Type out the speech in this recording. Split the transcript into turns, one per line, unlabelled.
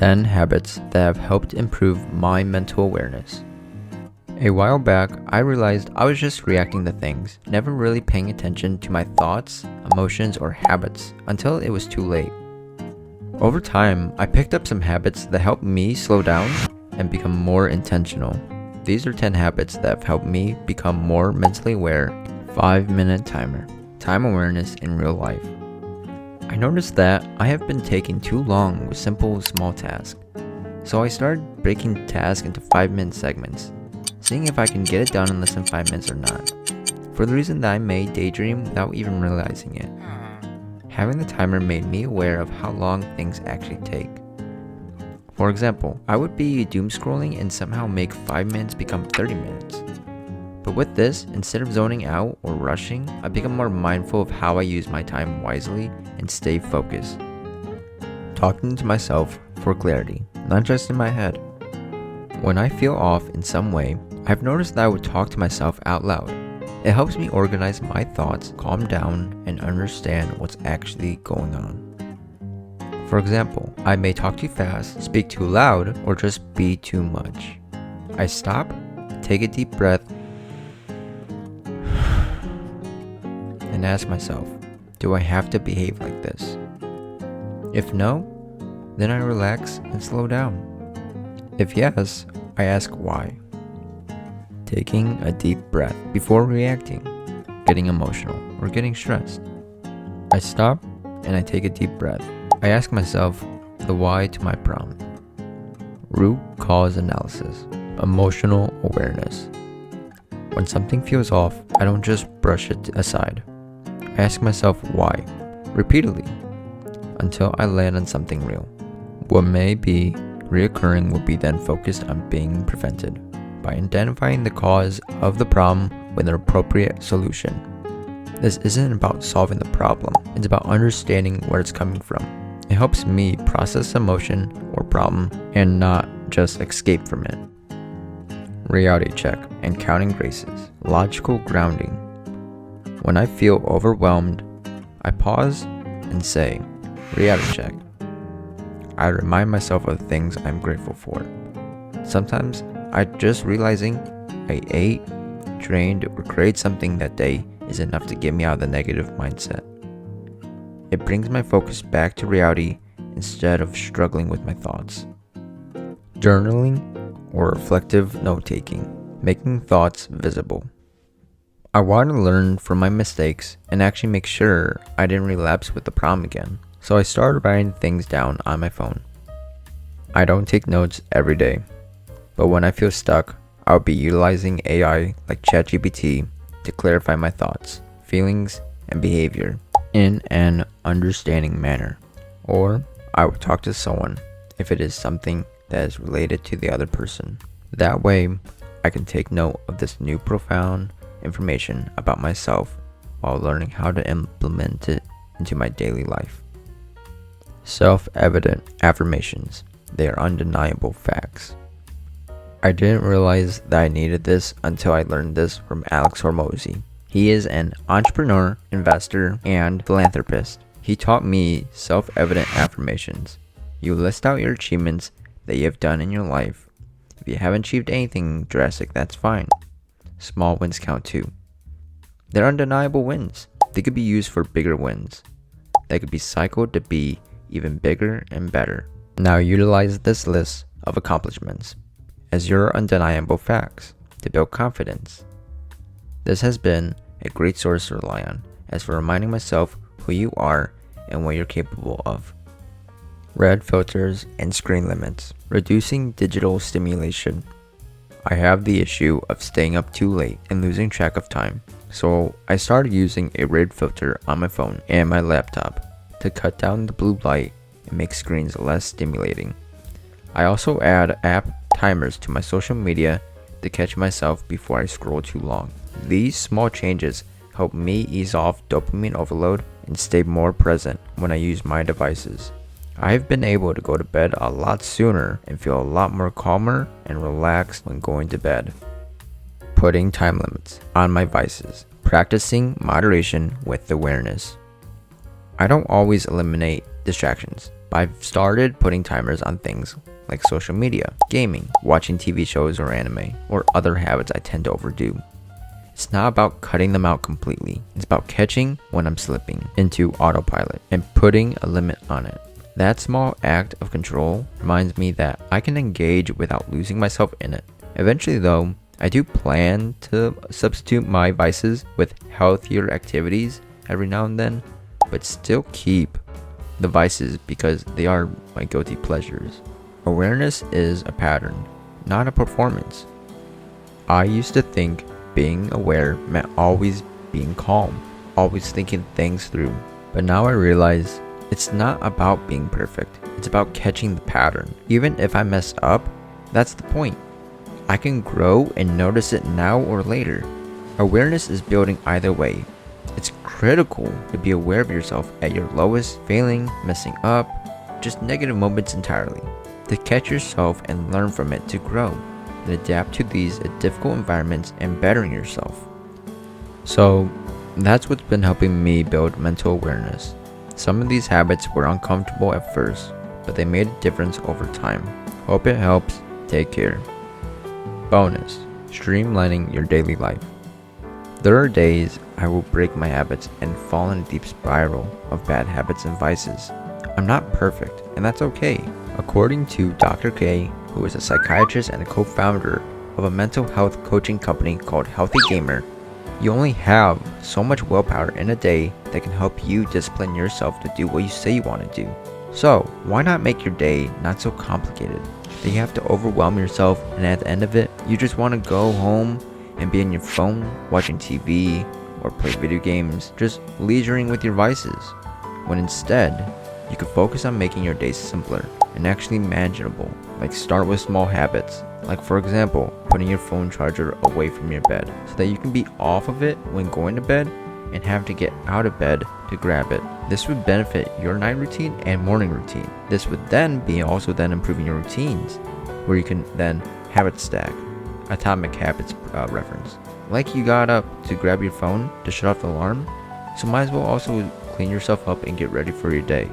10 habits that have helped improve my mental awareness. A while back, I realized I was just reacting to things, never really paying attention to my thoughts, emotions, or habits until it was too late. Over time, I picked up some habits that helped me slow down and become more intentional. These are 10 habits that have helped me become more mentally aware. 5-minute timer. Time awareness in real life. I noticed that I have been taking too long with simple, small tasks. So I started breaking tasks into 5-minute segments, seeing if I can get it done in less than 5 minutes or not. For the reason that I may daydream without even realizing it. Having the timer made me aware of how long things actually take. For example, I would be doom scrolling and somehow make 5 minutes become 30 minutes. But with this, instead of zoning out or rushing, I become more mindful of how I use my time wisely and stay focused. Talking to myself for clarity, not just in my head. When I feel off in some way, I've noticed that I would talk to myself out loud. It helps me organize my thoughts, calm down, and understand what's actually going on. For example, I may talk too fast, speak too loud, or just be too much. I stop, take a deep breath, and ask myself, do I have to behave like this? If no, then I relax and slow down. If yes, I ask why. Taking a deep breath before reacting, getting emotional, or getting stressed. I stop and I take a deep breath. I ask myself the why to my prompt. Root cause analysis, emotional awareness. When something feels off, I don't just brush it aside. I ask myself why, repeatedly, until I land on something real. What may be reoccurring will be then focused on being prevented by identifying the cause of the problem with an appropriate solution. This isn't about solving the problem, it's about understanding where it's coming from. It helps me process emotion or problem and not just escape from it. Reality check and counting graces, logical grounding. When I feel overwhelmed, I pause and say, reality check. I remind myself of the things I'm grateful for. Sometimes just realizing I ate, drained, or created something that day is enough to get me out of the negative mindset. It brings my focus back to reality instead of struggling with my thoughts. Journaling or reflective note-taking, making thoughts visible. I want to learn from my mistakes and actually make sure I didn't relapse with the problem again. So I started writing things down on my phone. I don't take notes every day, but when I feel stuck, I'll be utilizing AI like ChatGPT to clarify my thoughts, feelings, and behavior in an understanding manner. Or I will talk to someone if it is something that is related to the other person. That way, I can take note of this new profound information about myself while learning how to implement it into my daily life. Self-evident affirmations. They are undeniable facts. I didn't realize that I needed this until I learned this from Alex Hormozi. He is an entrepreneur, investor, and philanthropist. He taught me self-evident affirmations. You list out your achievements that you have done in your life. If you haven't achieved anything drastic, that's fine. Small wins count too. They're undeniable wins. They could be used for bigger wins. They could be cycled to be even bigger and better. Now utilize this list of accomplishments as your undeniable facts to build confidence. This has been a great source to rely on as for reminding myself who you are and what you're capable of. Red filters and screen limits. Reducing digital stimulation. I have the issue of staying up too late and losing track of time, so I started using a red filter on my phone and my laptop to cut down the blue light and make screens less stimulating. I also add app timers to my social media to catch myself before I scroll too long. These small changes help me ease off dopamine overload and stay more present when I use my devices. I've been able to go to bed a lot sooner and feel a lot more calmer and relaxed when going to bed. Putting time limits on my vices. Practicing moderation with awareness. I don't always eliminate distractions, I've started putting timers on things like social media, gaming, watching TV shows or anime, or other habits I tend to overdo. It's not about cutting them out completely. It's about catching when I'm slipping into autopilot and putting a limit on it. That small act of control reminds me that I can engage without losing myself in it. Eventually though, I do plan to substitute my vices with healthier activities every now and then, but still keep the vices because they are my guilty pleasures. Awareness is a pattern, not a performance. I used to think being aware meant always being calm, always thinking things through. But now I realize it's not about being perfect. It's about catching the pattern. Even if I mess up, that's the point. I can grow and notice it now or later. Awareness is building either way. It's critical to be aware of yourself at your lowest, failing, messing up, just negative moments entirely. To catch yourself and learn from it to grow and adapt to these difficult environments and bettering yourself. So that's what's been helping me build mental awareness. Some of these habits were uncomfortable at first, but they made a difference over time. Hope it helps. Take care. Bonus: streamlining your daily life. There are days I will break my habits and fall in a deep spiral of bad habits and vices. I'm not perfect, and that's okay. According to Dr. K, who is a psychiatrist and a co-founder of a mental health coaching company called Healthy Gamer, you only have so much willpower in a day that can help you discipline yourself to do what you say you want to do. So, why not make your day not so complicated that you have to overwhelm yourself and at the end of it, you just want to go home and be on your phone watching TV or play video games, just leisuring with your vices, when instead, you could focus on making your days simpler and actually manageable. Like start with small habits, like for example, putting your phone charger away from your bed so that you can be off of it when going to bed and have to get out of bed to grab it. This would benefit your night routine and morning routine. This would then be also then improving your routines, where you can then habit stack. Atomic Habits reference. Like you got up to grab your phone to shut off the alarm, so might as well also clean yourself up and get ready for your day.